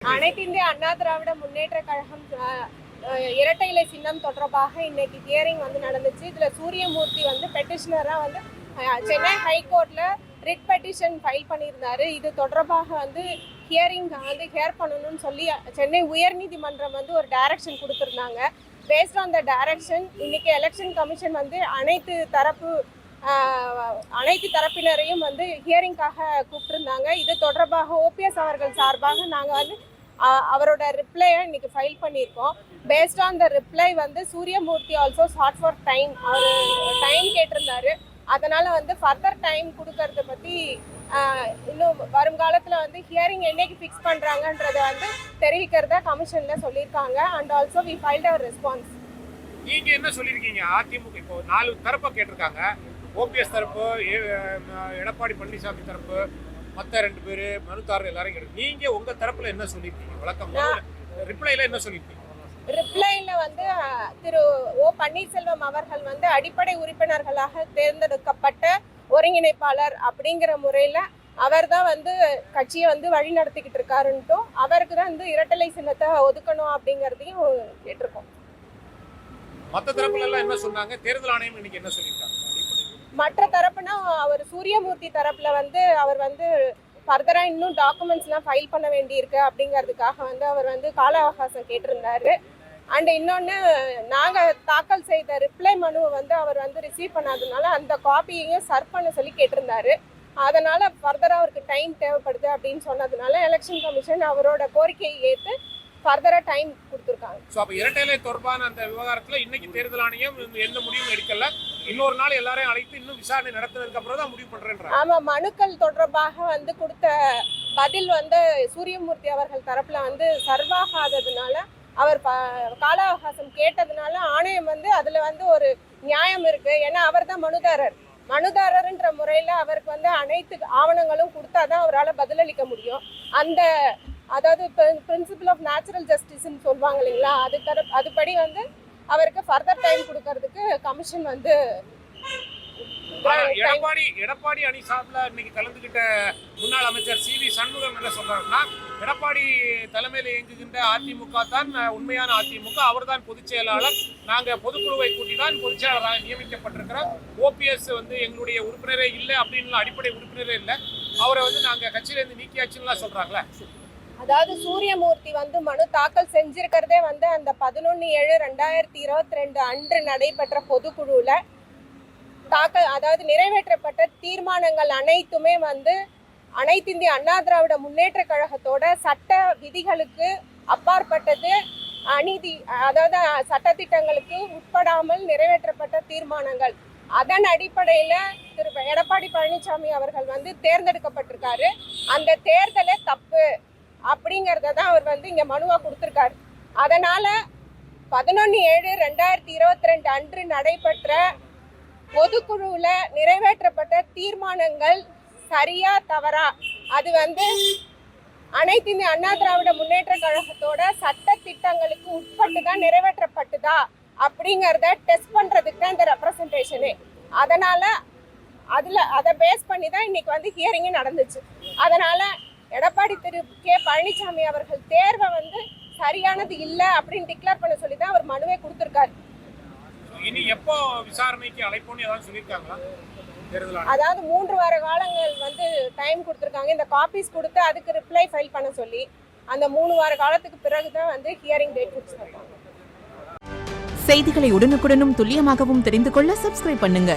அனைத்து இந்திய அண்ணா திராவிட முன்னேற்ற கழகம் இரட்டை இலை சின்னம் தொடர்பாக இன்னைக்கு ஹியரிங் வந்து நடந்துச்சு. இதுல சூரியமூர்த்தி வந்து பெட்டிஷனரா வந்து சென்னை ஹைகோர்ட்ல ரிட் பெட்டிஷன் ஃபைல் பண்ணியிருந்தாரு. இது தொடர்பாக வந்து ஹியரிங் வந்து ஹியர் பண்ணணும்னு சொல்லி சென்னை உயர்நீதிமன்றம் வந்து ஒரு டைரக்ஷன் கொடுத்துருந்தாங்க. பேஸ்ட் ஆன் த டைரக்ஷன் இன்னைக்கு எலெக்ஷன் கமிஷன் வந்து அனைத்து தரப்பினரையும் வந்து ஹியரிங்காக கூப்பிட்டுருந்தாங்க. இது தொடர்பாக ஓபிஎஸ் அவர்கள் சார்பாக நாங்கள் வந்து அவரோட ரிப்ளையை இன்னைக்கு ஃபைல் பண்ணியிருக்கோம். பேஸ்ட் ஆன் த ரிப்ளை வந்து Suriyamoorthy also sought for time, அவர் டைம் கேட்டிருந்தாரு. அதனால வந்து ஃபர்தர் டைம் கொடுக்கறத பற்றி இன்னும் வருங்காலத்தில் வந்து ஹியரிங் என்னைக்கு ஃபிக்ஸ் பண்ணுறாங்கன்றதை வந்து தெரிவிக்கிறதா கமிஷனில் சொல்லியிருக்காங்க. And also we filed our response. நீங்கள் என்ன சொல்லியிருக்கீங்க? அதிமுக இப்போ 4 தரப்பை கேட்டிருக்காங்க. ஓபிஎஸ் தரப்பு, எடப்பாடி பழனிசாமி தரப்பு, மற்ற 2 பேர் மனுதாரர் எல்லாரும் கேட்டு நீங்கள் உங்கள் தரப்பில் என்ன சொல்லியிருக்கீங்க? வழக்கம் ரிப்ளைல என்ன சொல்லியிருக்கீங்க? ரிப்ளைல வந்து திரு ஓ பன்னீர்செல்வம் அவர்கள் வந்து அடிப்படை உறுப்பினர்களாக தேர்ந்தெடுக்கப்பட்ட ஒருங்கிணைப்பாளர் அப்படிங்கிற முறையில் அவர் தான் வந்து கட்சியை வந்து வழி நடத்திக்கிட்டு இருக்காருன்ட்டும் அவருக்கு தான் வந்து இரட்டலை சின்னத்தை ஒதுக்கணும் அப்படிங்கிறதையும் கேட்டிருக்கோம். மற்ற தரப்புல எல்லாம் என்ன சொன்னாங்க? தேர்தல் ஆணையம் இன்னைக்கு என்ன சொல்லியிருக்காங்க? மற்ற தரப்புனா அவர் சூரியமூர்த்தி தரப்புல வந்து அவர் வந்து ஃபர்தரா இன்னும் டாக்குமெண்ட்ஸ்லாம் ஃபைல் பண்ண வேண்டியிருக்கு அப்படிங்கிறதுக்காக வந்து அவர் வந்து கால அவகாசம் கேட்டிருந்தாரு. அண்ட் இன்னொன்று நாங்கள் தாக்கல் செய்த ரிப்ளை மனுவை வந்து அவர் வந்து ரிசீவ் பண்ணாததுனால அந்த காப்பியையும் சர்வ் பண்ண சொல்லி கேட்டிருந்தாரு. அதனால ஃபர்தராக அவருக்கு டைம் தேவைப்படுது அப்படின்னு சொன்னதுனால எலெக்ஷன் கமிஷன் அவரோட கோரிக்கையை ஏற்று ஃபர்தராக டைம் கொடுத்துருக்காங்க. ஸோ அப்போ இரட்டைலை தொடர்பான அந்த விவகாரத்தில் இன்னைக்கு தேர்தல் ஆணையம் எந்த முடிவும் எடுக்கல. இன்னொரு நாள் எல்லாரையும் அழைத்து இன்னும் விசாரணை நடத்தினதுக்கு அப்புறம் தான் முடிவு பண்றேன். ஆமாம், மனுக்கள் தொடர்பாக வந்து கொடுத்த பதில் வந்து சூரியமூர்த்தி அவர்கள் தரப்புல வந்து சர்வாகாததுனால அவர் கால அவகாசம் கேட்டதுனால ஆணையம் வந்து அதுல வந்து ஒரு நியாயம் இருக்கு. ஏன்னா அவர் தான் மனுதாரர்ன்ற முறையில் அவருக்கு வந்து அனைத்து ஆவணங்களும் கொடுத்தாதான் அவரால் பதிலளிக்க முடியும். அதாவது பிரின்சிபல் ஆஃப் நேச்சுரல் ஜஸ்டிஸ்ன்னு சொல்லுவாங்க இல்லைங்களா, அதுபடி வந்து அவருக்கு ஃபர்தர் டைம் கொடுக்கறதுக்கு கமிஷன் வந்து எடப்பாடி அணி சார்பில் இன்னைக்கு கலந்துகிட்ட முன்னாள் அமைச்சர் சி.வி. சண்முகம் என்ன சொல்றாருன்னா, எடப்பாடி தலைமையில் இயங்குகின்ற அதிமுக தான் உண்மையான அதிமுக, அவர் தான் பொதுச் செயலாளர், நாங்கள் பொதுக்குழுவை கூட்டி தான் பொதுச் செயலாளராக நியமிக்கப்பட்டிருக்கிறோம், ஓபிஎஸ் வந்து எங்களுடைய உறுப்பினரே இல்லை அப்படின்னு அடிப்படை உறுப்பினரே இல்லை, அவரை வந்து நாங்கள் கட்சியிலேருந்து நீக்கியாச்சுன்னு சொல்றாங்களே. அதாவது சூரியமூர்த்தி வந்து மனு தாக்கல் செஞ்சிருக்கிறதே வந்து அந்த 11/7/2022 அன்று நடைபெற்ற பொதுக்குழுல அதாவது நிறைவேற்றப்பட்ட தீர்மானங்கள் அனைத்துமே வந்து அனைத்து இந்திய அண்ணா திராவிட முன்னேற்ற கழகத்தோட சட்ட விதிகளுக்கு அப்பாற்பட்டது, அநீதி, அதாவது சட்டத்திட்டங்களுக்கு உட்படாமல் நிறைவேற்றப்பட்ட தீர்மானங்கள். அதன் அடிப்படையில திரு எடப்பாடி பழனிசாமி அவர்கள் வந்து தேர்ந்தெடுக்கப்பட்டிருக்காரு. அந்த தேர்தலே தப்பு அப்படிங்கிறத தான் அவர் வந்து இங்க மனுவா கொடுத்திருக்காரு. அதனால 11/7/2022 அன்று நடைபெற்ற பொதுக்குழுல நிறைவேற்றப்பட்ட தீர்மானங்கள் சரியா தவறா, அது வந்து அனைத்து இந்திய அண்ணா திராவிட முன்னேற்ற கழகத்தோட சட்ட திட்டங்களுக்கு உட்பட்டு தான் நிறைவேற்றப்பட்டுதா அப்படிங்கிறத டெஸ்ட் பண்றதுக்கு தான் இந்த ரெப்ரசன்டேஷனே. அதனால அதை பேஸ் பண்ணி தான் இன்னைக்கு வந்து ஹியரிங் நடந்துச்சு. அதனால எடப்பாடி திரு கே பழனிசாமி அவர்கள் தேர்வை வந்து சரியானது இல்லை அப்படின்னு டிக்ளேர் பண்ண சொல்லி தான் அவர் மனுவை கொடுத்திருக்காரு. இனி எப்போ விசாரணைக்கு அழைப்போன்னு ஏதாவது சொல்லியிருக்காங்களா? அதாவது 3 வார காலங்கள் வந்து டைம் கொடுத்துருக்காங்க. இந்த காப்பீஸ் கொடுத்து அதுக்கு ரிப்ளை ஃபைல் பண்ண சொல்லி அந்த 3 வார காலத்துக்கு பிறகுதான் வந்து ஹியரிங் டேட் ஃபிக்ஸ் பண்ணுவாங்க. செய்திகளை உடனுக்குடனும் துல்லியமாகவும் தெரிந்து கொள்ள சப்ஸ்கிரைப் பண்ணுங்க.